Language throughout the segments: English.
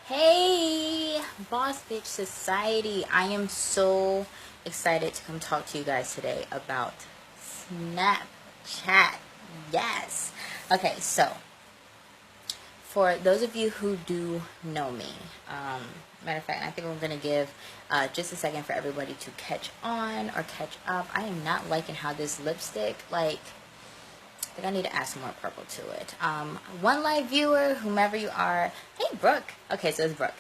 Hey, Boss Bitch Society. I am so excited to come talk to you guys today about Snapchat. Yes. Okay, so for those of you who do know me, matter of fact, I think I'm going to give just a second for everybody to catch on or catch up. I am not liking how this lipstick, I think I need to add some more purple to it. One live viewer, whomever you are. Hey, Brooke. Okay, so it's Brooke.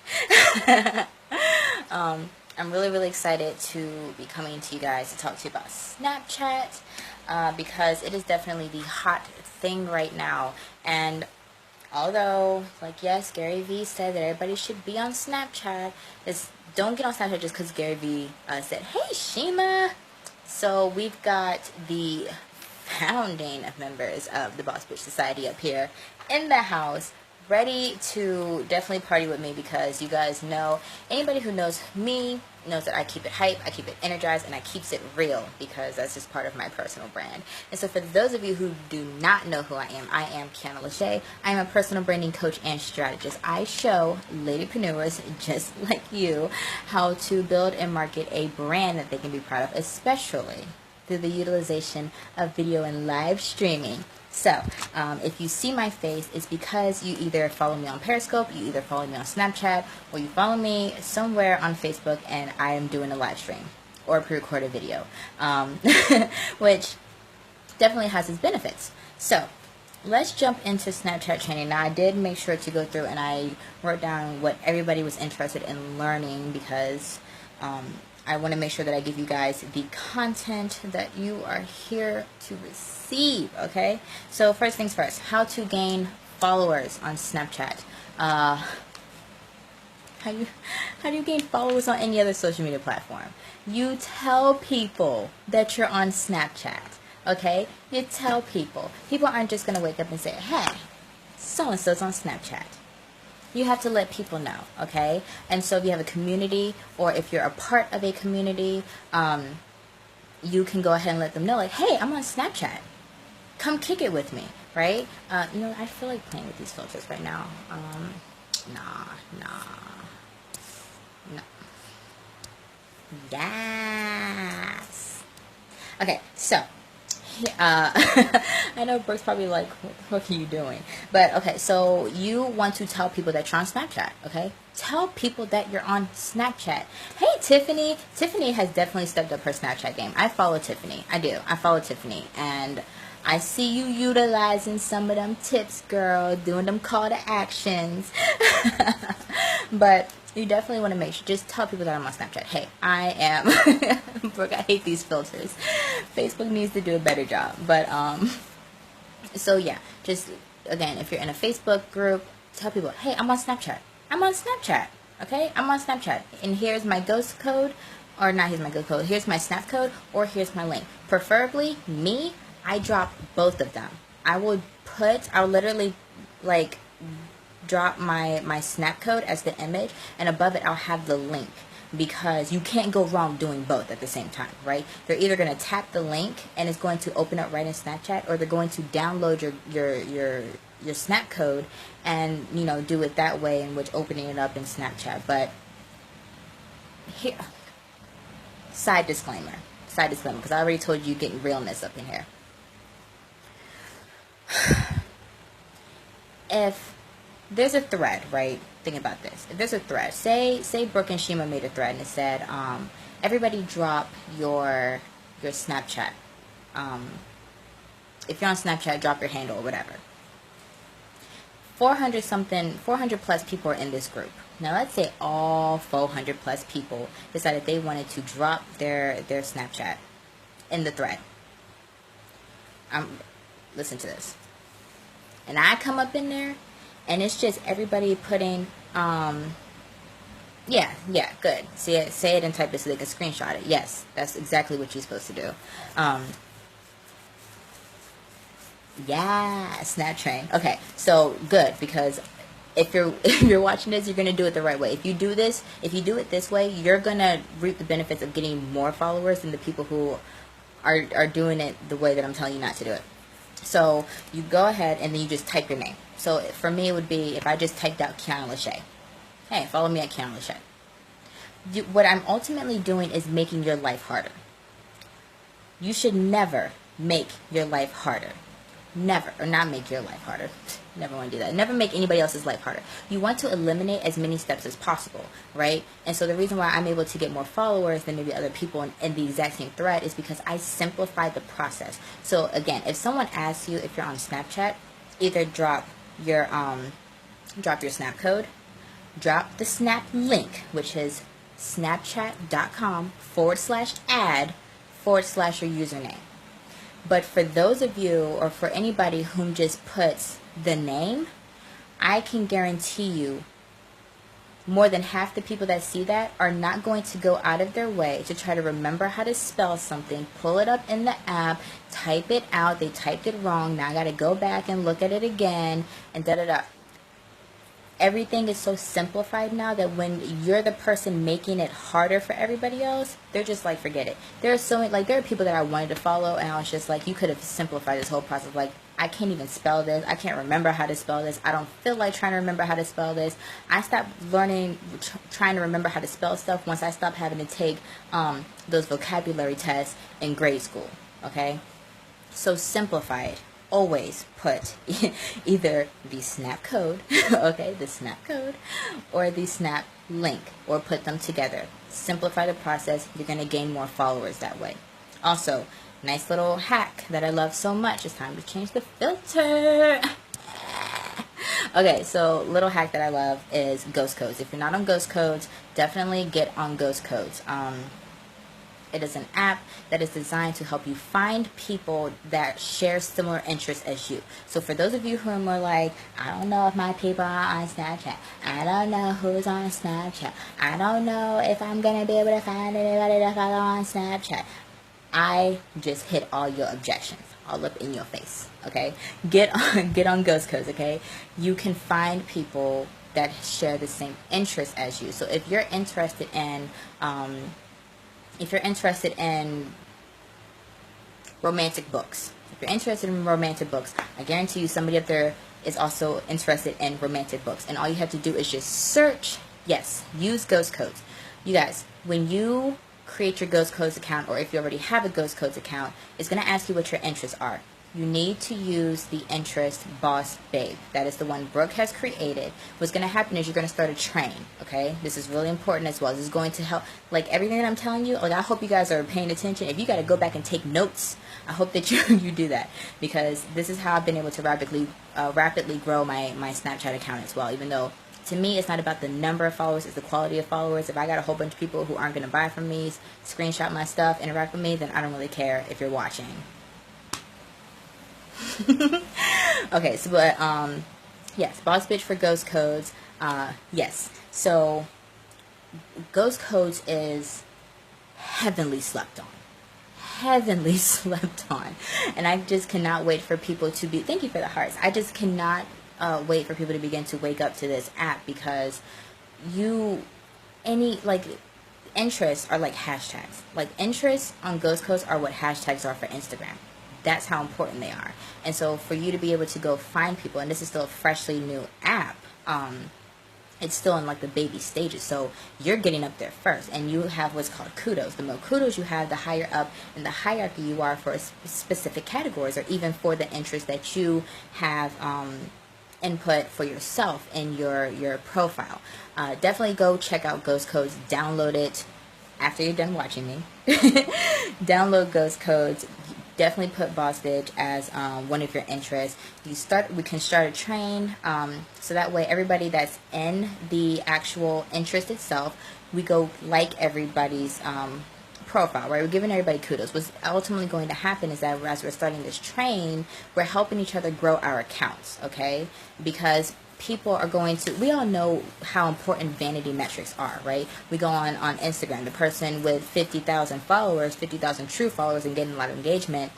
I'm really excited to be coming to you guys to talk to you about Snapchat because it is definitely the hot thing right now. And although, yes, Gary Vee said that everybody should be on Snapchat, don't get on Snapchat just because Gary Vee said, hey, Shima. So we've got the founding members of the Boss Bitch Society up here in the house, ready to definitely party with me because you guys know, anybody who knows me knows that I keep it hype, I keep it energized, and I keeps it real because that's just part of my personal brand. And so for those of you who do not know who I am Kiana Lachey. I am a personal branding coach and strategist. I show ladypreneurs just like you how to build and market a brand that they can be proud of, especially through the utilization of video and live streaming. So, if you see my face, it's because you either follow me on Periscope, you either follow me on Snapchat, or you follow me somewhere on Facebook and I am doing a live stream or a pre-recorded video, which definitely has its benefits. So, let's jump into Snapchat training. Now, I did make sure to go through and I wrote down what everybody was interested in learning because I want to make sure that I give you guys the content that you are here to receive, okay? So first things first, how to gain followers on Snapchat. How do you gain followers on any other social media platform? You tell people that you're on Snapchat, okay? You tell people. People aren't just going to wake up and say, hey, so-and-so's on Snapchat. You have to let people know, okay? And so if you have a community or if you're a part of a community, you can go ahead and let them know, like, hey, I'm on Snapchat. Come kick it with me, right? I feel like playing with these filters right now. Nah. Yes. Okay, so I know Brooke's probably like, what are you doing? But okay, so you want to tell people that you're on Snapchat, okay? Tell people that you're on Snapchat. Hey, Tiffany. Tiffany has definitely stepped up her Snapchat game. I follow Tiffany. I do. I follow Tiffany. And I see you utilizing some of them tips, girl. Doing them call to actions. But you definitely want to make sure, just tell people that I'm on Snapchat. Hey, I am, Brooke, I hate these filters. Facebook needs to do a better job. But, so yeah, just, again, if you're in a Facebook group, tell people, hey, I'm on Snapchat. I'm on Snapchat, okay? I'm on Snapchat. And here's my ghost code, or not here's my ghost code, here's my snap code, or here's my link. Preferably, me, I drop both of them. I'll literally, drop my snap code as the image, and above it I'll have the link, because you can't go wrong doing both at the same time, right? They're either going to tap the link and it's going to open up right in Snapchat, or they're going to download your snap code and do it that way, in which opening it up in Snapchat. But here, side disclaimer, because I already told you getting realness up in here. If there's a thread, right? Think about this. If there's a thread, say Brooke and Shima made a thread and it said, everybody drop your Snapchat. If you're on Snapchat, drop your handle or whatever. 400 plus people are in this group. Now let's say all 400 plus people decided they wanted to drop their Snapchat in the thread. Listen to this. And I come up in there, and it's just everybody putting, yeah, good. Say it and type it so they can screenshot it. Yes, that's exactly what you're supposed to do. Yeah, Snap Train. Okay, so good, because if you're watching this, you're gonna do it the right way. If you do it this way, you're gonna reap the benefits of getting more followers than the people who are doing it the way that I'm telling you not to do it. So you go ahead and then you just type your name. So for me, it would be if I just typed out Kiana Lachey. hey, follow me at Karen Lachette. What I'm ultimately doing is making your life harder. You should never make your life harder. Never. Or not make your life harder. Never want to do that. Never make anybody else's life harder. You want to eliminate as many steps as possible, right? And so the reason why I'm able to get more followers than maybe other people in the exact same thread is because I simplified the process. So again, if someone asks you if you're on Snapchat, either drop your snap code, drop the snap link, which is snapchat.com/ad/your username. But for those of you, or for anybody whom just puts the name, I can guarantee you more than half the people that see that are not going to go out of their way to try to remember how to spell something, pull it up in the app, type it out, they typed it wrong, now I got to go back and look at it again, and da-da-da. Everything is so simplified now that when you're the person making it harder for everybody else, they're just like, forget it. There are so many, like, there are people that I wanted to follow, and I was just like, you could have simplified this whole process. Like, I can't even spell this. I can't remember how to spell this. I don't feel like trying to remember how to spell this. I stopped learning, trying to remember how to spell stuff once I stopped having to take those vocabulary tests in grade school, okay? So simplify it. Always put either the snap code, okay, the snap code, or the snap link, or put them together. Simplify the process. You're going to gain more followers that way. Also, nice little hack that I love so much. It's time to change the filter. Okay, so little hack that I love is ghost codes. If you're not on ghost codes, definitely get on ghost codes. It is an app that is designed to help you find people that share similar interests as you. So for those of you who are more like, I don't know if my people are on Snapchat. I don't know who's on Snapchat. I don't know if I'm going to be able to find anybody to follow on Snapchat. I just hit all your objections all up in your face, okay? Get on ghost codes, okay? You can find people that share the same interests as you. So if you're interested in romantic books. If you're interested in romantic books, I guarantee you somebody up there is also interested in romantic books. And all you have to do is just search, yes, use ghost codes. You guys, when you create your ghost codes account, or if you already have a ghost codes account, it's going to ask you what your interests are. You need to use the interest Boss Babe. That is the one Brooke has created. What's going to happen is you're going to start a train, okay? This is really important as well. This is going to help, like everything that I'm telling you, like I hope you guys are paying attention. If you got to go back and take notes, I hope that you do that, because this is how I've been able to rapidly grow my Snapchat account as well, even though to me, it's not about the number of followers, it's the quality of followers. If I got a whole bunch of people who aren't going to buy from me, screenshot my stuff, interact with me, then I don't really care if you're watching. Okay, so but yes, boss bitch for ghost codes. Yes, so ghost codes is heavenly slept on, and I just cannot wait for people to be. Thank you for the hearts. I just cannot wait for people to begin to wake up to this app, because interests are like hashtags. Like interests on ghost codes are what hashtags are for Instagram. That's how important they are. And so for you to be able to go find people, and this is still a freshly new app, it's still in like the baby stages, so you're getting up there first, and you have what's called kudos. The more kudos you have, the higher up in the hierarchy you are for specific categories, or even for the interest that you have input for yourself in your profile. Definitely go check out Ghost Codes. Download it after you're done watching me. Download Ghost Codes. Definitely put Boss Bitch as one of your interests. We can start a train, so that way everybody that's in the actual interest itself, we go like everybody's profile, right? We're giving everybody kudos. What's ultimately going to happen is that as we're starting this train, we're helping each other grow our accounts, okay? Because people are going to, we all know how important vanity metrics are, right? We go on Instagram, the person with 50,000 followers, 50,000 true followers and getting a lot of engagement,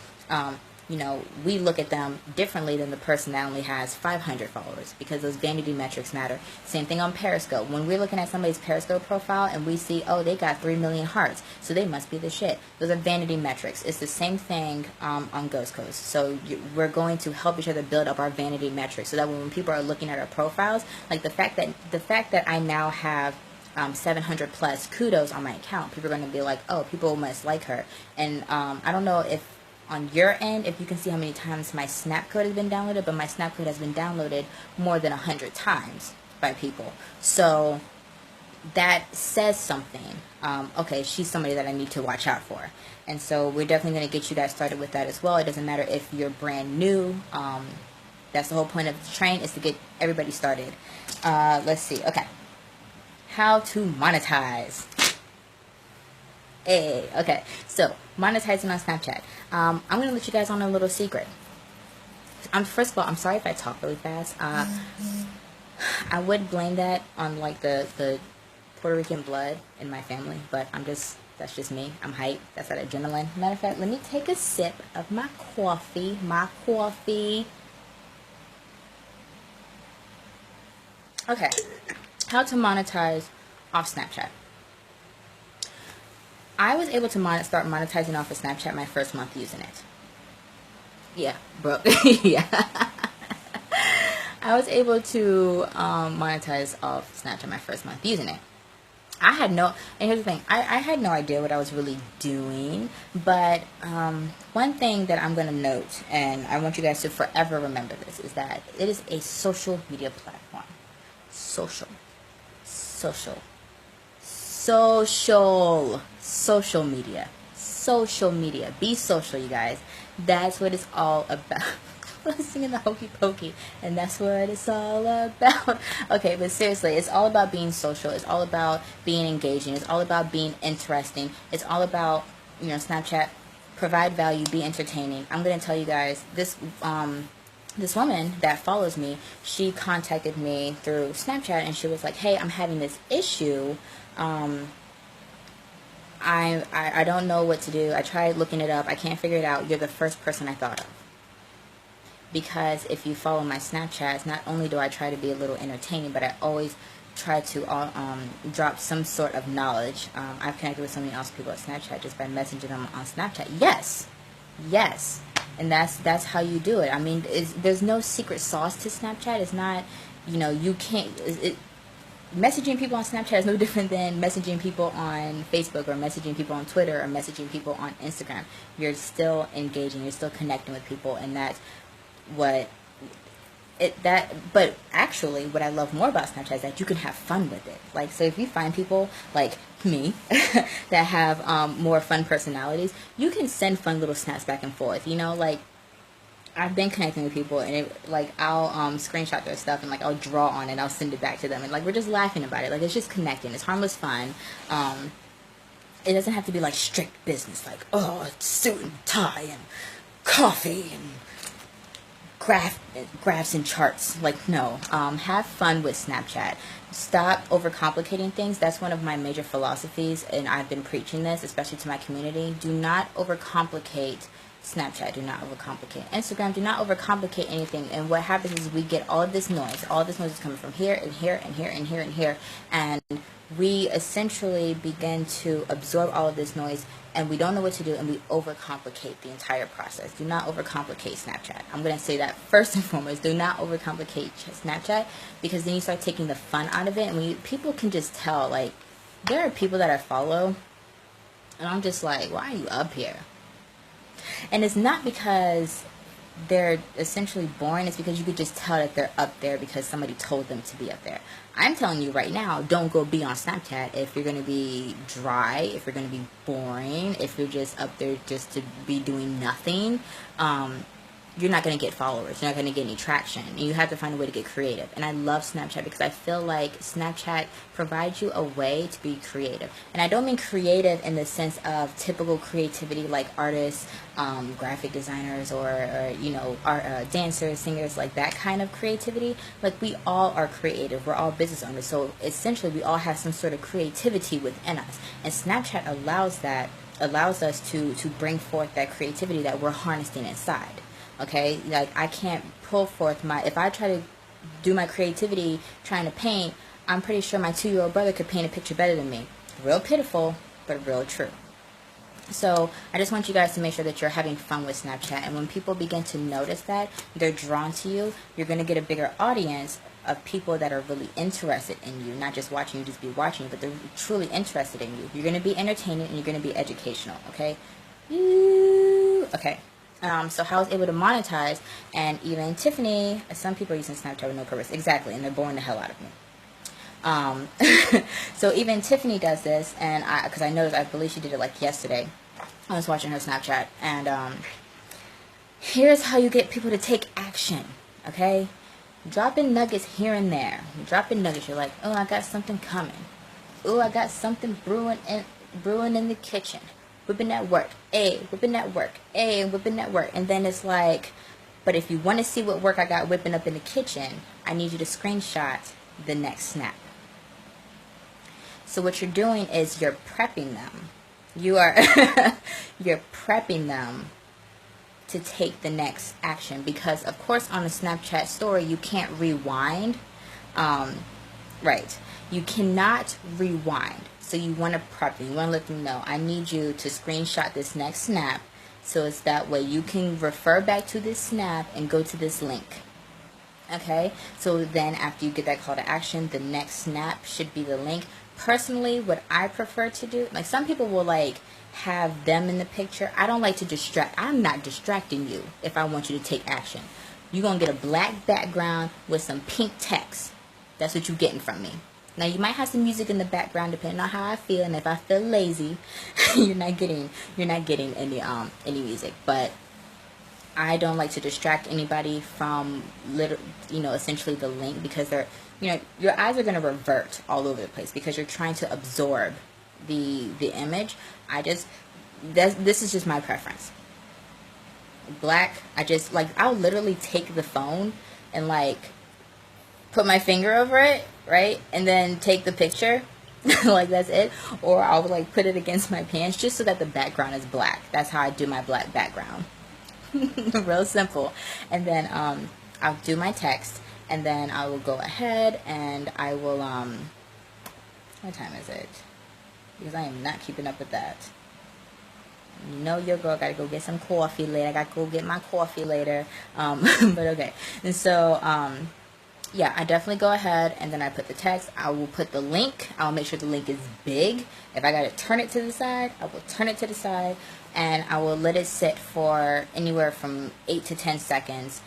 you know, we look at them differently than the person that only has 500 followers, because those vanity metrics matter. Same thing on Periscope. When we're looking at somebody's Periscope profile and we see, oh, they got 3 million hearts, so they must be the shit. Those are vanity metrics. It's the same thing on Ghost Coast. So we're going to help each other build up our vanity metrics, so that when people are looking at our profiles, like the fact that I now have 700 plus kudos on my account, people are going to be like, oh, people must like her. And I don't know if on your end, if you can see how many times my snap code has been downloaded, but my snap code has been downloaded more than 100 times by people. So that says something. Okay, she's somebody that I need to watch out for. And so we're definitely going to get you guys started with that as well. It doesn't matter if you're brand new. That's the whole point of the train, is to get everybody started. Let's see. Okay. How to monetize. Hey, okay. So, monetizing on Snapchat. I'm going to let you guys on a little secret. First of all, I'm sorry if I talk really fast. I would blame that on like the Puerto Rican blood in my family, but that's just me. I'm hyped. That's that adrenaline. Matter of fact, let me take a sip of my coffee. Okay. How to monetize off Snapchat. I was able to start monetizing off of Snapchat my first month using it. Yeah, bro. Yeah. I was able to monetize off Snapchat my first month using it. And here's the thing, I had no idea what I was really doing, but one thing that I'm going to note, and I want you guys to forever remember this, is that it is a social media platform. Social media. Be social, you guys. That's what it's all about. I'm singing the hokey pokey, and that's what it's all about. Okay, but seriously, it's all about being social. It's all about being engaging. It's all about being interesting. It's all about, you know, Snapchat, provide value, be entertaining. I'm going to tell you guys, this woman that follows me, she contacted me through Snapchat, and she was like, hey, I'm having this issue. I don't know what to do. I tried looking it up. I can't figure it out. You're the first person I thought of. Because if you follow my Snapchats, not only do I try to be a little entertaining, but I always try to drop some sort of knowledge. I've connected with so many awesome people at Snapchat just by messaging them on Snapchat. Yes. And that's how you do it. I mean, there's no secret sauce to Snapchat. It's not, you know, you can't... Messaging people on Snapchat is no different than messaging people on Facebook, or messaging people on Twitter, or messaging people on Instagram. You're still engaging. You're still connecting with people, and that's but actually what I love more about Snapchat is that you can have fun with it. Like, so if you find people like me that have more fun personalities, you can send fun little snaps back and forth. You know, like, I've been connecting with people, and I'll screenshot their stuff, and like I'll draw on it, I'll send it back to them, and like we're just laughing about it. Like, it's just connecting. It's harmless fun. It doesn't have to be like strict business, like, oh, it's suit and tie and coffee and graphs and charts. Like, no. Have fun with Snapchat. Stop overcomplicating things. That's one of my major philosophies, and I've been preaching this, especially to my community. Do not overcomplicate Snapchat. Do not overcomplicate Instagram. Do not overcomplicate anything. And what happens is we get all of this noise. All this noise is coming from here and here and here and here and here. And we essentially begin to absorb all of this noise, and we don't know what to do, and we overcomplicate the entire process. Do not overcomplicate Snapchat. I'm going to say that first and foremost. Do not overcomplicate Snapchat, because then you start taking the fun out of it, and people can just tell. Like, there are people that I follow, and I'm just like, why are you up here? And it's not because they're essentially boring. It's because you could just tell that they're up there because somebody told them to be up there. I'm telling you right now, don't go be on Snapchat if you're going to be dry, if you're going to be boring, if you're just up there just to be doing nothing. You're not going to get followers. You're not going to get any traction. And you have to find a way to get creative. And I love Snapchat because I feel like Snapchat provides you a way to be creative. And I don't mean creative in the sense of typical creativity like artists, graphic designers, or you know, dancers, singers, like that kind of creativity. Like, we all are creative. We're all business owners. So essentially we all have some sort of creativity within us. And Snapchat allows that allows us to bring forth that creativity that we're harnessing inside. Okay, like I can't pull forth if I try to do my creativity trying to paint, I'm pretty sure my 2-year-old brother could paint a picture better than me. Real pitiful, but real true. So I just want you guys to make sure that you're having fun with Snapchat, and when people begin to notice that, they're drawn to you, you're going to get a bigger audience of people that are really interested in you, not just watching you, just be watching you, but they're truly interested in you. You're going to be entertaining and you're going to be educational, okay? Okay. So how I was able to monetize, and even Tiffany, some people are using Snapchat with no purpose. Exactly, and they're boring the hell out of me. So even Tiffany does this, and because I noticed, I believe she did it like yesterday. I was watching her Snapchat, and here's how you get people to take action, okay? Dropping nuggets here and there. Dropping nuggets. You're like, oh, I got something coming. Oh, I got something brewing in the kitchen. Whipping that work. Whipping that work. Whipping that work. And then it's like, but if you want to see what work I got whipping up in the kitchen, I need you to screenshot the next snap. So what you're doing is you're prepping them. You're prepping them to take the next action, because of course on a Snapchat story you can't rewind, right? You cannot rewind. So you want to prep them. You want to let them know, I need you to screenshot this next snap, so it's that way you can refer back to this snap and go to this link. Okay, so then after you get that call to action, the next snap should be the link. Personally, what I prefer to do, like some people will like have them in the picture. I don't like to distract. I'm not distracting you if I want you to take action. You're going to get a black background with some pink text. That's what you're getting from me. Now, you might have some music in the background depending on how I feel, and if I feel lazy, you're not getting any music. But I don't like to distract anybody from essentially the link, because they're, your eyes are going to revert all over the place because you're trying to absorb the image. This is just my preference. Black, I'll literally take the phone and like put my finger over it, right? And then take the picture. Like that's it. Or I'll like put it against my pants just so that the background is black. That's how I do my black background. Real simple. And then I'll do my text, and then I will go ahead and I will what time is it? Because I am not keeping up with that. You know your girl gotta go get some coffee later. I gotta go get my coffee later. But okay. And so yeah, I definitely go ahead and then I put the text. I will put the link. I'll make sure the link is big. If I gotta turn it to the side, I will turn it to the side, and I will let it sit for anywhere from 8 to 10 seconds,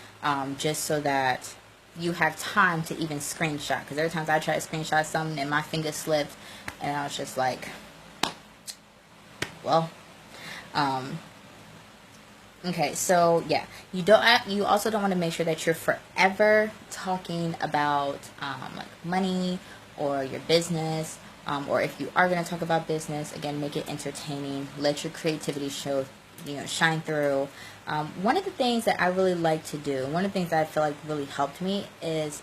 just so that you have time to even screenshot. Because there are times I try to screenshot something and my finger slipped, and I was just like, well, okay, so yeah, you also don't want to make sure that you're forever talking about like money or your business, or if you are going to talk about business, again, make it entertaining. Let your creativity shine through. One of the things that I really like to do, one of the things that I feel like really helped me is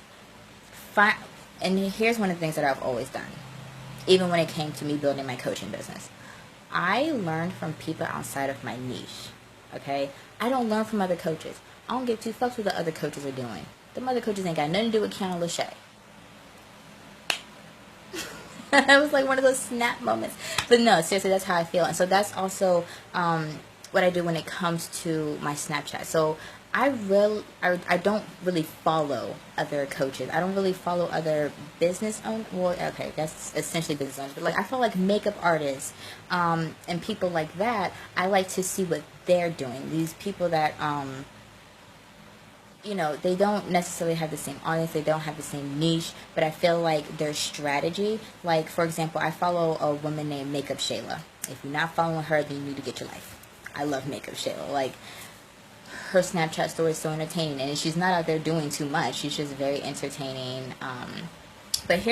and here's one of the things that I've always done, even when it came to me building my coaching business. I learned from people outside of my niche. Okay, I don't learn from other coaches. I don't give two fucks what the other coaches are doing. Them other coaches ain't got nothing to do with Keanu Lachey. It was like one of those snap moments. But no, seriously, that's how I feel. And so that's also what I do when it comes to my Snapchat. So I don't really follow other coaches. I don't really follow other business owners. Well, okay, that's essentially business owners. But like, I follow like makeup artists and people like that. I like to see what they're doing. These people that they don't necessarily have the same audience, they don't have the same niche, but I feel like their strategy, like for example, I follow a woman named Makeup Shayla. If you're not following her, then you need to get your life. I love Makeup Shayla. Like, her Snapchat story is so entertaining, and she's not out there doing too much. She's just very entertaining. But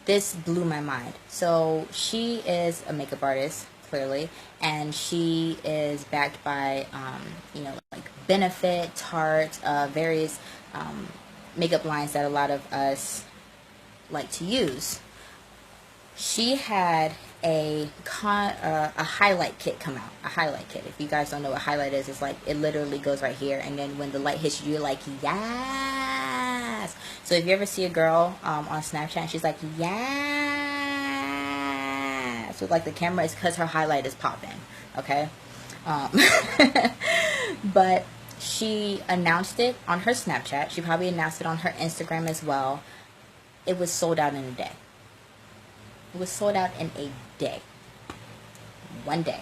this blew my mind. So she is a makeup artist, clearly, and she is backed by like Benefit, Tarte, various makeup lines that a lot of us like to use. She had a highlight kit come out. A highlight kit. If you guys don't know what highlight is, it's like it literally goes right here, and then when the light hits you, you're like, yes. So if you ever see a girl on Snapchat and she's like, yes, with like the camera, it's because her highlight is popping. Okay. But she announced it on her Snapchat. She probably announced it on her Instagram as well. It was sold out in a day. It was sold out in a day. One day.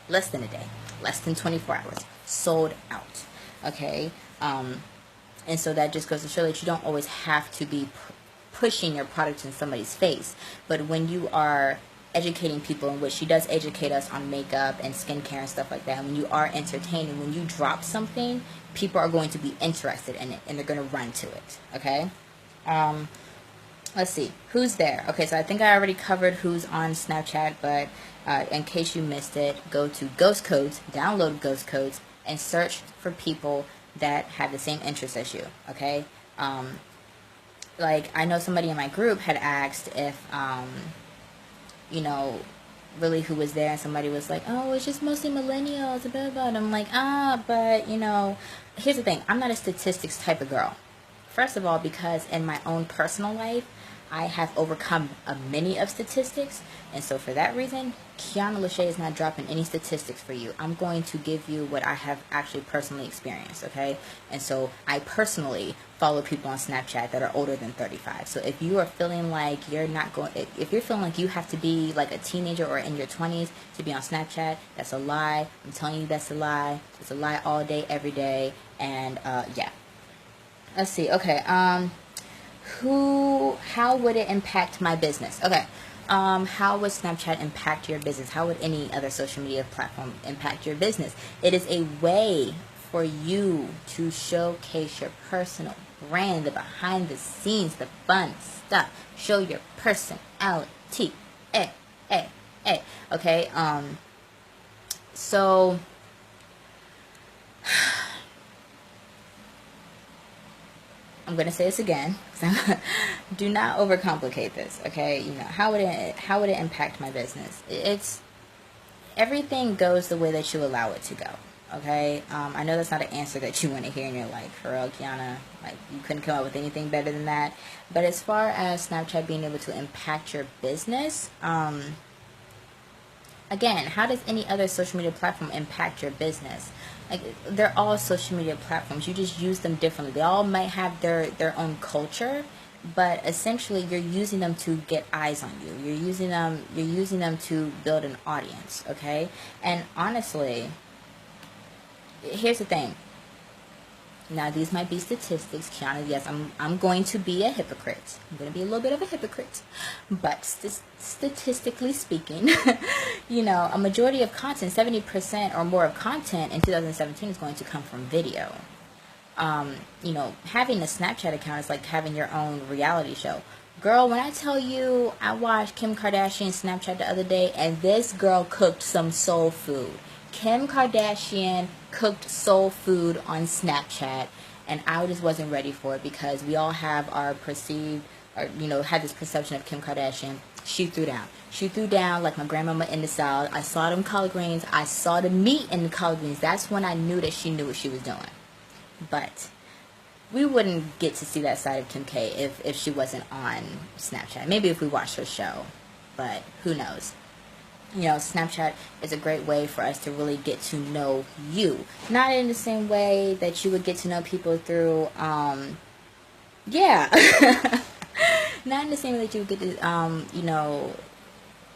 Less than a day. Less than 24 hours. Sold out. Okay? And so that just goes to show that you don't always have to be pushing your product in somebody's face. But when you are educating people, in which she does educate us on makeup and skincare and stuff like that, and when you are entertaining, when you drop something, people are going to be interested in it and they're going to run to it. Okay? Let's see, who's there? Okay, so I think I already covered who's on Snapchat, but in case you missed it, go to Ghost Codes, download Ghost Codes, and search for people that have the same interests as you, okay? Like, I know somebody in my group had asked if, you know, really who was there, and somebody was like, oh, it's just mostly millennials, blah, blah, blah. And I'm like, but, you know, here's the thing, I'm not a statistics type of girl. First of all, because in my own personal life, I have overcome many of statistics, and so for that reason, Kiana Lachey is not dropping any statistics for you. I'm going to give you what I have actually personally experienced, okay? And so I personally follow people on Snapchat that are older than 35. So if you are feeling like you're not going, if you're feeling like you have to be like a teenager or in your 20s to be on Snapchat, that's a lie. I'm telling you that's a lie. It's a lie all day, every day, and yeah. Let's see. Okay. How would it impact my business? Okay. How would Snapchat impact your business? How would any other social media platform impact your business? It is a way for you to showcase your personal brand, the behind the scenes, the fun stuff. Show your personality. Okay. So I'm going to say this again. Do not overcomplicate this, okay? You know, how would it impact my business? It's everything goes the way that you allow it to go, okay? I know that's not an answer that you want to hear, and you're like, for real, Kiana, like, you couldn't come up with anything better than that. But as far as Snapchat being able to impact your business, again, how does any other social media platform impact your business? Like, they're all social media platforms. You just use them differently. They all might have their own culture, but essentially you're using them to get eyes on you. You're using them to build an audience, okay? And honestly, here's the thing. Now, these might be statistics, Kiana. Yes, I'm going to be a hypocrite. I'm going to be a little bit of a hypocrite. But statistically speaking, you know, a majority of content, 70% or more of content in 2017 is going to come from video. You know, having a Snapchat account is like having your own reality show. Girl, when I tell you, I watched Kim Kardashian's Snapchat the other day, and this girl cooked some soul food. Kim Kardashian cooked soul food on Snapchat, and I just wasn't ready for it, because we all have our perceived, or, you know, had this perception of Kim Kardashian. She threw down. She threw down like my grandmama in the South. I saw them collard greens. I saw the meat in the collard greens. That's when I knew that she knew what she was doing. But we wouldn't get to see that side of Kim K if she wasn't on Snapchat. Maybe if we watched her show, but who knows. You know, Snapchat is a great way for us to really get to know you. Not in the same way that you would get to know people through, yeah. Not in the same way that you would get to, you know,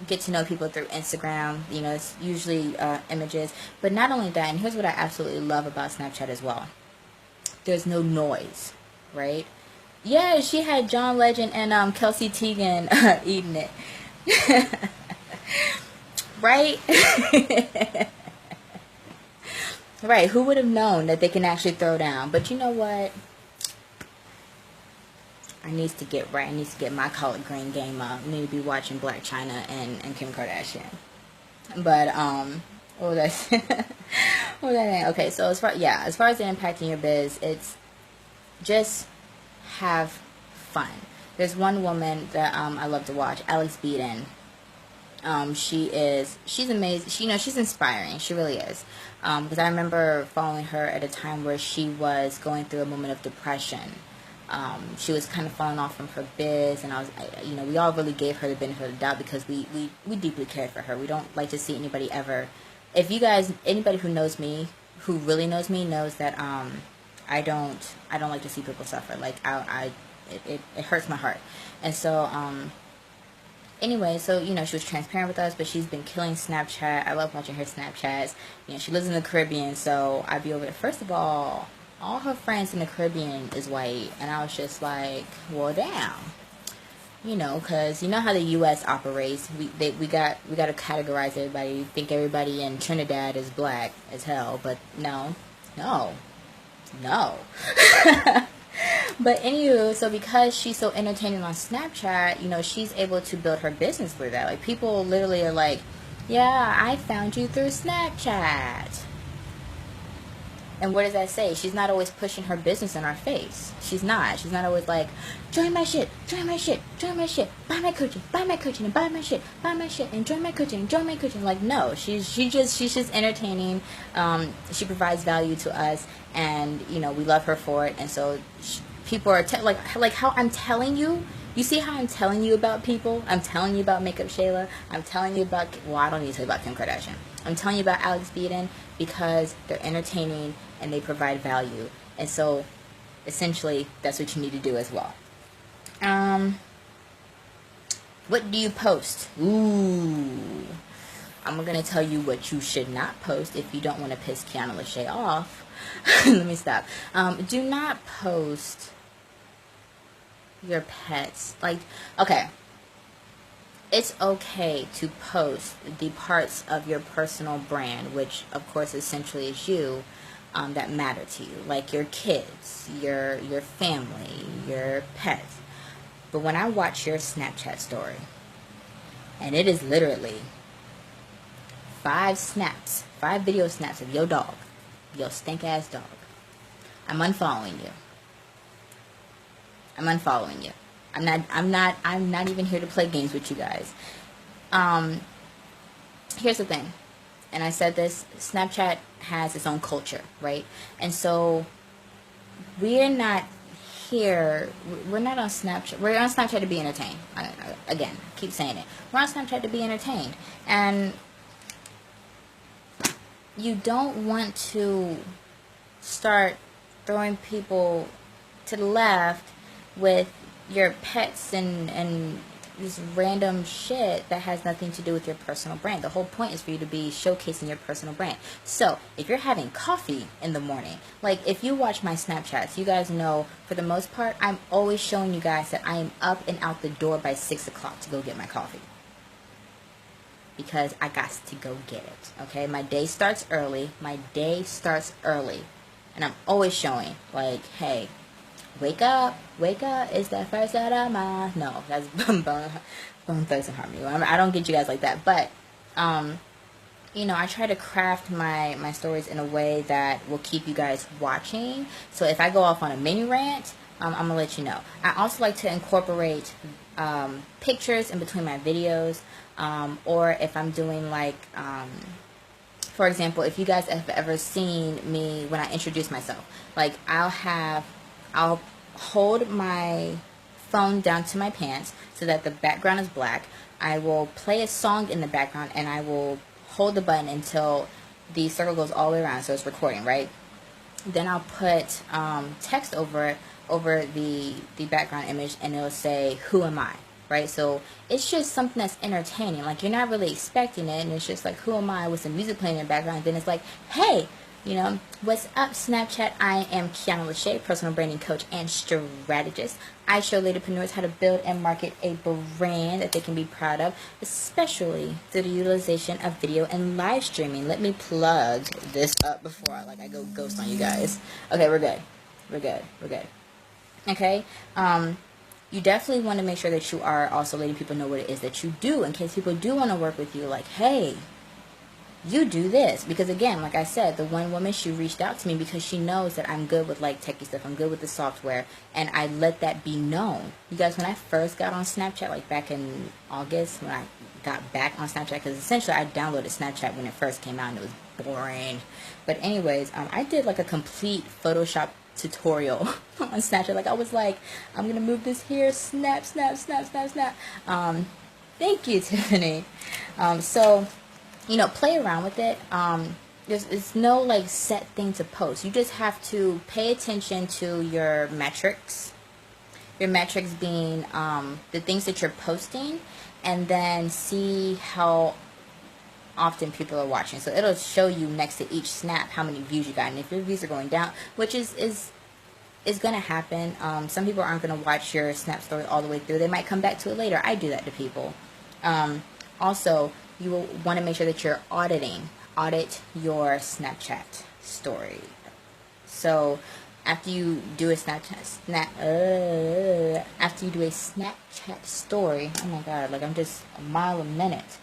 get to know people through Instagram. You know, it's usually images. But not only that, and here's what I absolutely love about Snapchat as well. There's no noise, right? Yeah, she had John Legend and Kelsey Teigen eating it. Right? Right, who would have known that they can actually throw down? But you know what? I need to get right. I need to get my collard green game up. I need to be watching Black China and Kim Kardashian. But, what was I saying? What was I saying? Okay, so as far as it impacting your biz, it's just have fun. There's one woman that I love to watch, Alex Beadon. She's amazing. She's inspiring. She really is. Because I remember following her at a time where she was going through a moment of depression. She was kind of falling off from her biz, and we all really gave her the benefit of the doubt because we deeply cared for her. We don't like to see anybody ever. If you guys, anybody who knows me, who really knows me, knows that I don't like to see people suffer. Like it hurts my heart. And so anyway, so she was transparent with us, but she's been killing Snapchat. I love watching her Snapchats. She lives in the Caribbean, so I'd be over there. First of all her friends in the Caribbean is white, and I was just like, well, damn. Because how the U.S. operates. We got to categorize everybody. We think everybody in Trinidad is black as hell, but no. But anywho, so because she's so entertaining on Snapchat, she's able to build her business through that. Like, people literally are like, yeah, I found you through Snapchat. And what does that say? She's not always pushing her business in our face. She's not always like, join my shit, buy my coaching, and buy my shit, and join my coaching. Like, no, she's just entertaining. She provides value to us, and we love her for it. And so people are like how I'm telling you. You see how I'm telling you about people? I'm telling you about Makeup Shayla. I'm telling you about, well, I don't need to tell you about Kim Kardashian. I'm telling you about Alex Beadon because they're entertaining and they provide value. And so, essentially, that's what you need to do as well. What do you post? Ooh. I'm going to tell you what you should not post if you don't want to piss Kiana Lachey off. Let me stop. Do not post your pets. Like, okay, it's okay to post the parts of your personal brand, which of course essentially is you, that matter to you, like your kids, your family, your pets. But when I watch your Snapchat story, and it is literally 5 video snaps of your dog, your stink ass dog, I'm unfollowing you. I'm not even here to play games with you guys. Here's the thing, and I said this, Snapchat has its own culture, right? And so we're not on Snapchat. We're on Snapchat to be entertained. Again, I keep saying it. We're on Snapchat to be entertained. And you don't want to start throwing people to the left with your pets and this random shit that has nothing to do with your personal brand. The whole point is for you to be showcasing your personal brand. So if you're having coffee in the morning, like if you watch my Snapchats, you guys know for the most part I'm always showing you guys that I am up and out the door by 6 o'clock to go get my coffee, because I got to go get it. Okay, my day starts early, and I'm always showing, like, hey, wake up, it's the first of the month. No, that's Bone Thugs and Harmony. I don't get you guys like that, but, I try to craft my stories in a way that will keep you guys watching. So if I go off on a mini rant, I'm going to let you know. I also like to incorporate pictures in between my videos, or if I'm doing like, for example, if you guys have ever seen me when I introduce myself, like I'll hold my phone down to my pants so that the background is black. I will play a song in the background, and I will hold the button until the circle goes all the way around, so it's recording, right? Then I'll put text over the background image, and it'll say, who am I? Right? So it's just something that's entertaining. Like, you're not really expecting it, and it's just like, who am I, with some music playing in the background. And then it's like, hey, what's up, Snapchat? I am Kiana Lachey, personal branding coach and strategist. I show Ladypreneurs how to build and market a brand that they can be proud of, especially through the utilization of video and live streaming. Let me plug this up before I go ghost on you guys. Okay, we're good. Okay, you definitely want to make sure that you are also letting people know what it is that you do, in case people do want to work with you. Like, hey, you do this. Because again, like I said, the one woman, she reached out to me because she knows that I'm good with like techie stuff. I'm good with the software, and I let that be known. You guys, when I first got on Snapchat, like back in August, when I got back on Snapchat, because essentially I downloaded Snapchat when it first came out and it was boring. But anyways, I did like a complete Photoshop tutorial on Snapchat. Like I was like, I'm gonna move this here, snap, snap, snap, snap, snap. Thank you, Tiffany. So, you know, play around with it. There's no like set thing to post. You just have to pay attention to your metrics. Your metrics being the things that you're posting, and then see how often people are watching. So it'll show you next to each snap how many views you got, and if your views are going down, which is going to happen. Some people aren't going to watch your snap story all the way through. They might come back to it later. I do that to people. Also, you will want to make sure that you're audit your Snapchat story. So after you do a Snapchat story, oh my god, like I'm just a mile a minute.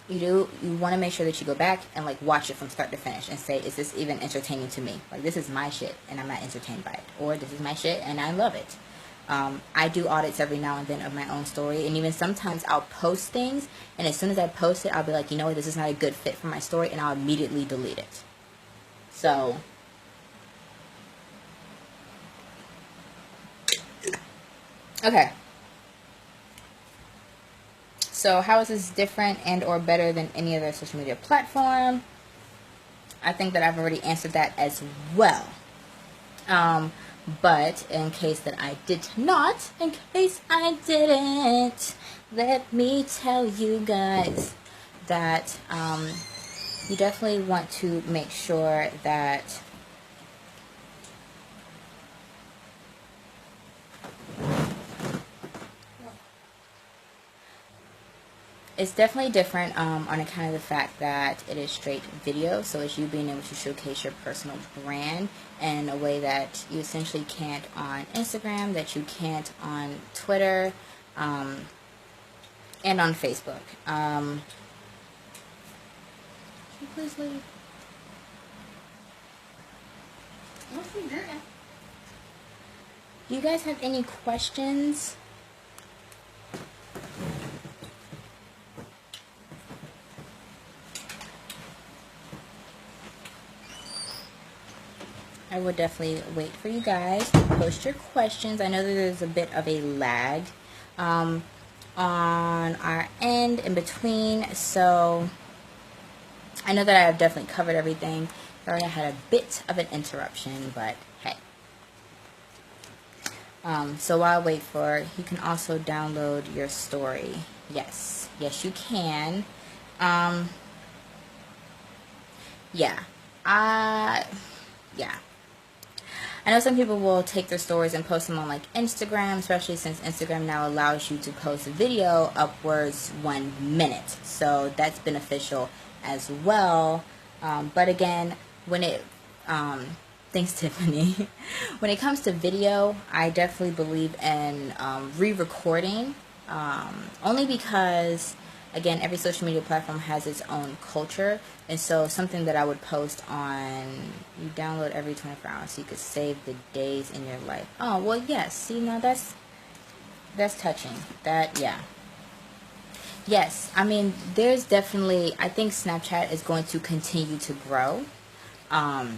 You want to make sure that you go back and like watch it from start to finish and say, is this even entertaining to me? Like, this is my shit and I'm not entertained by it, or this is my shit and I love it. I do audits every now and then of my own story, and even sometimes I'll post things, and as soon as I post it, I'll be like, you know what, this is not a good fit for my story, and I'll immediately delete it. So okay. So how is this different and or better than any other social media platform? I think that I've already answered that as well. But in case that I did not, let me tell you guys that you definitely want to make sure that it's definitely different on account of the fact that it is straight video. So it's you being able to showcase your personal brand in a way that you essentially can't on Instagram, that you can't on Twitter, and on Facebook. Can you please leave? Do you guys have any questions? I will definitely wait for you guys to post your questions. I know that there's a bit of a lag on our end in between, so I know that I have definitely covered everything. Sorry I had a bit of an interruption, but hey. So while I wait for, you can also download your story. Yes, you can. Yeah. I know some people will take their stories and post them on like Instagram, especially since Instagram now allows you to post a video upwards 1 minute. So that's beneficial as well. But again, when it, thanks Tiffany, when it comes to video, I definitely believe in re-recording, only because, again, every social media platform has its own culture. And so something that I would post on, you download every 24 hours so you could save the days in your life. Oh, well, yes. See, now that's touching. That, yeah. Yes, I mean, there's definitely, I think Snapchat is going to continue to grow. I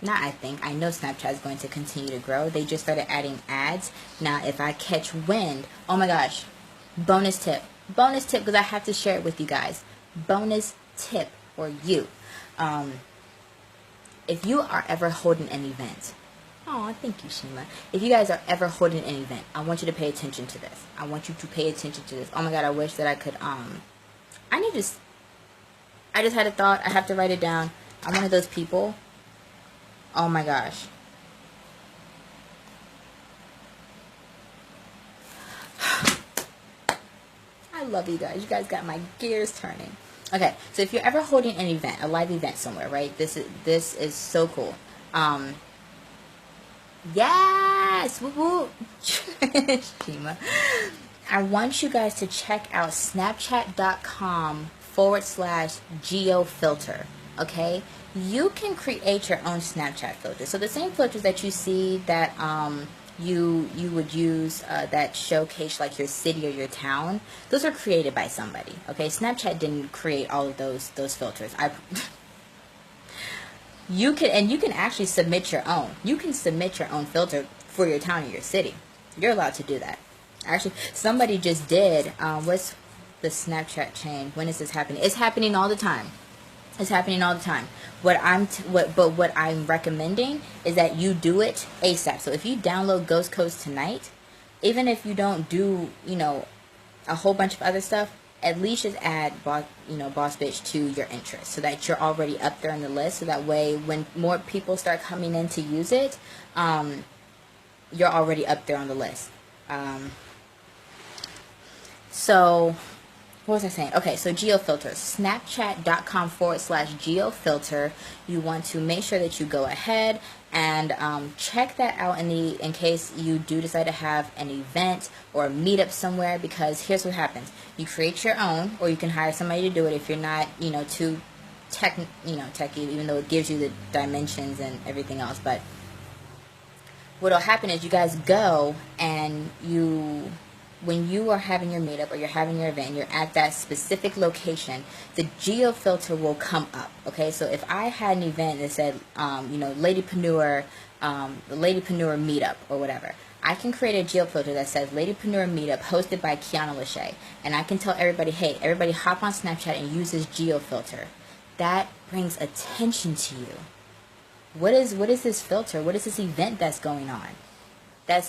know Snapchat is going to continue to grow. They just started adding ads. Now, if I catch wind, oh my gosh, bonus tip, because I have to share it with you guys. Bonus tip for you. If you are ever holding an event, oh, thank you, Shima. If you guys are ever holding an event, I want you to pay attention to this. I want you to pay attention to this. Oh my god, I wish that I could, I just had a thought. I have to write it down. I'm one of those people. Oh my gosh. I love you guys. You guys got my gears turning. Okay, so if you're ever holding an event, a live event somewhere, right? This is so cool. Yes! Woo woo! Shima. I want you guys to check out snapchat.com/geofilter. Okay? You can create your own Snapchat filter. So the same filters that you see that you would use that showcase like your city or your town, those are created by somebody. Okay, Snapchat didn't create all of those filters. You can actually submit your own. You can submit your own filter for your town or your city. You're allowed to do that. Actually, somebody just did. What's the Snapchat chain? When is this happening? It's happening all the time. It's happening all the time. What I'm recommending is that you do it ASAP. So if you download Ghost Codes tonight, even if you don't do, a whole bunch of other stuff, at least just add Boss Bitch to your interest, so that you're already up there on the list. So that way, when more people start coming in to use it, you're already up there on the list. So what was I saying? Okay, so geofilter. Snapchat.com/geofilter. You want to make sure that you go ahead and check that out in case you do decide to have an event or a meetup somewhere, because here's what happens. You create your own, or you can hire somebody to do it if you're not, too techy, even though it gives you the dimensions and everything else. But what'll happen is you guys go and when you are having your meetup or you're having your event, you're at that specific location, the geo filter will come up. Okay, so if I had an event that said, Ladypreneur, the Ladypreneur meetup or whatever, I can create a geo filter that says Ladypreneur meetup hosted by Kiana Lachey, and I can tell everybody, hey, everybody hop on Snapchat and use this geo filter. That brings attention to you. What is this filter? What is this event that's going on? That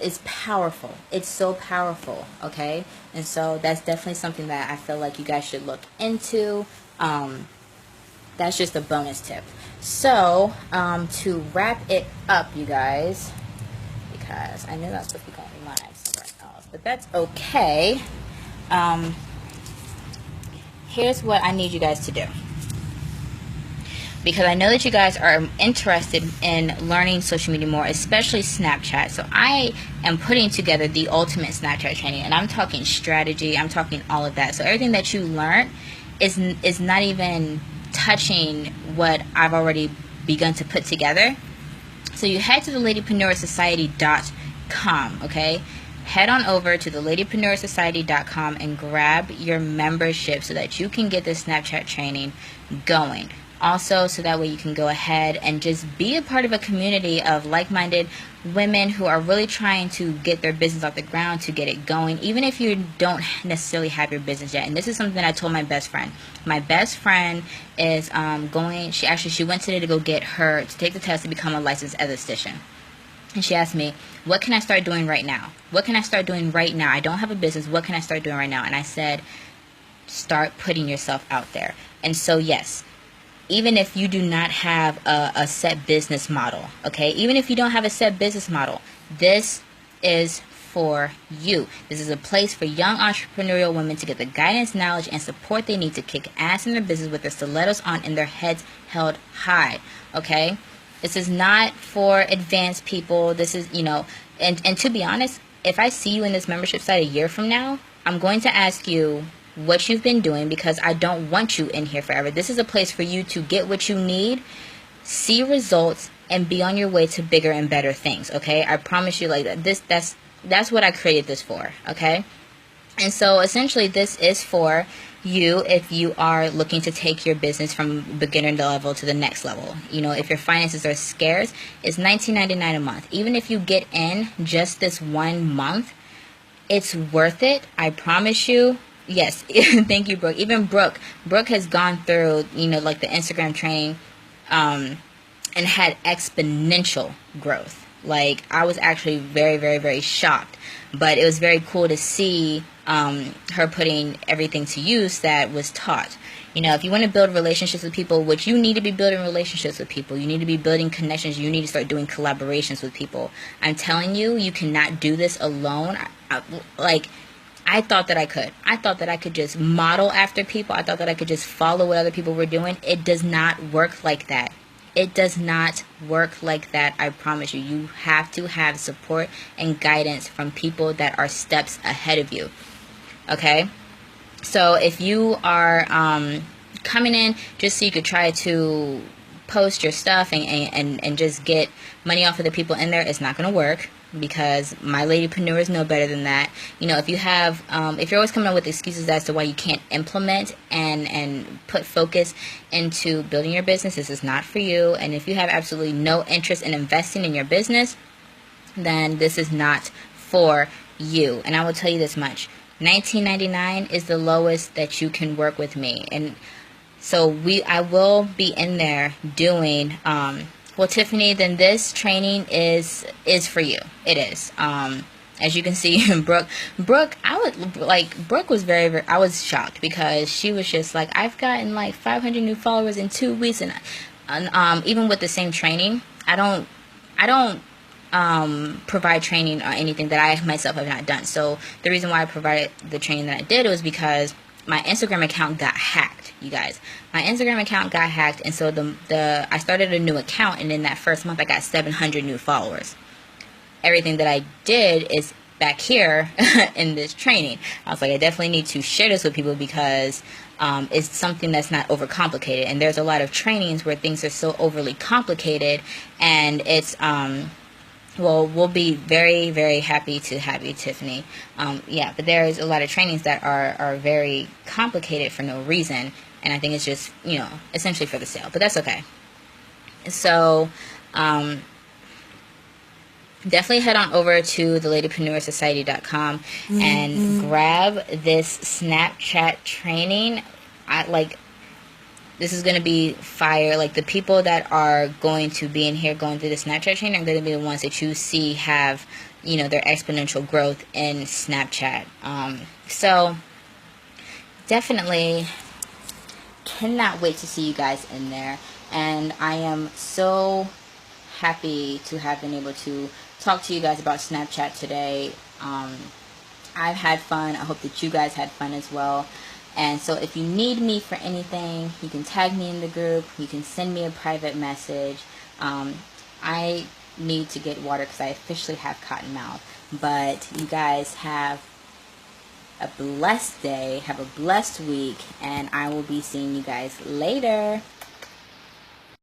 is powerful. It's so powerful, okay? And so that's definitely something that I feel like you guys should look into. That's just a bonus tip. So, to wrap it up, you guys, because I knew that was supposed to be going live somewhere else, but that's okay. Here's what I need you guys to do, because I know that you guys are interested in learning social media more, especially Snapchat. So I am putting together the ultimate Snapchat training, and I'm talking strategy, I'm talking all of that. So everything that you learn is not even touching what I've already begun to put together. So you head to the Ladypreneur okay? Head on over to the Ladypreneur and grab your membership so that you can get the Snapchat training going. Also, so that way you can go ahead and just be a part of a community of like-minded women who are really trying to get their business off the ground, to get it going, even if you don't necessarily have your business yet. And this is something that I told my best friend. My best friend is she went today to go to take the test to become a licensed esthetician. And she asked me, what can I start doing right now? What can I start doing right now? I don't have a business. What can I start doing right now? And I said, start putting yourself out there. And so, yes, even if you do not have a set business model, okay? Even if you don't have a set business model, this is for you. This is a place for young entrepreneurial women to get the guidance, knowledge, and support they need to kick ass in their business with their stilettos on and their heads held high, okay? This is not for advanced people. This is, and to be honest, if I see you in this membership site a year from now, I'm going to ask you what you've been doing, because I don't want you in here forever. This is a place for you to get what you need, see results, and be on your way to bigger and better things, okay? I promise you, like, that's what I created this for, okay? And so essentially this is for you if you are looking to take your business from beginner level to the next level. If your finances are scarce, it's $19.99 a month. Even if you get in just this 1 month, it's worth it. I promise you. Yes, thank you, Brooke. Even Brooke has gone through, like the Instagram training, and had exponential growth. Like, I was actually very, very, very shocked. But it was very cool to see her putting everything to use that was taught. If you want to build relationships with people, which you need to be building relationships with people, you need to be building connections, you need to start doing collaborations with people. I'm telling you, you cannot do this alone. I thought that I could. I thought that I could just model after people. I thought that I could just follow what other people were doing. It does not work like that. It does not work like that, I promise you. You have to have support and guidance from people that are steps ahead of you. Okay? So if you are coming in just so you could try to post your stuff and just get money off of the people in there, it's not going to work, because my ladypreneurs know better than that. You know, if you have, if you're always coming up with excuses as to why you can't implement and put focus into building your business, this is not for you. And if you have absolutely no interest in investing in your business, then this is not for you. And I will tell you this much: $19.99 is the lowest that you can work with me. And so I will be in there doing, well, Tiffany, then this training is for you. It is. As you can see, Brooke, Brooke was very, I was shocked, because she was just like, I've gotten like 500 new followers in 2 weeks. And even with the same training, I don't provide training or anything that I myself have not done. So the reason why I provided the training that I did was because my Instagram account got hacked, you guys. My Instagram account got hacked, and so I started a new account, and in that first month I got 700 new followers. Everything that I did is back here in this training. I was like, I definitely need to share this with people, because it's something that's not overcomplicated. And there's a lot of trainings where things are so overly complicated, and it's well, we'll be very, very happy to have you, Tiffany. Yeah, but there's a lot of trainings that are very complicated for no reason, and I think it's just, you know, essentially for the sale, but that's okay. So, definitely head on over to the Ladypreneur and grab this Snapchat training. This is going to be fire. Like, the people that are going to be in here going through the Snapchat training are going to be the ones that you see have, you know, their exponential growth in Snapchat. So definitely cannot wait to see you guys in there. And I am so happy to have been able to talk to you guys about Snapchat today. I've had fun. I hope that you guys had fun as well. And so if you need me for anything, you can tag me in the group. You can send me a private message. I need to get water because I officially have cotton mouth. But you guys have a blessed day. Have a blessed week. And I will be seeing you guys later.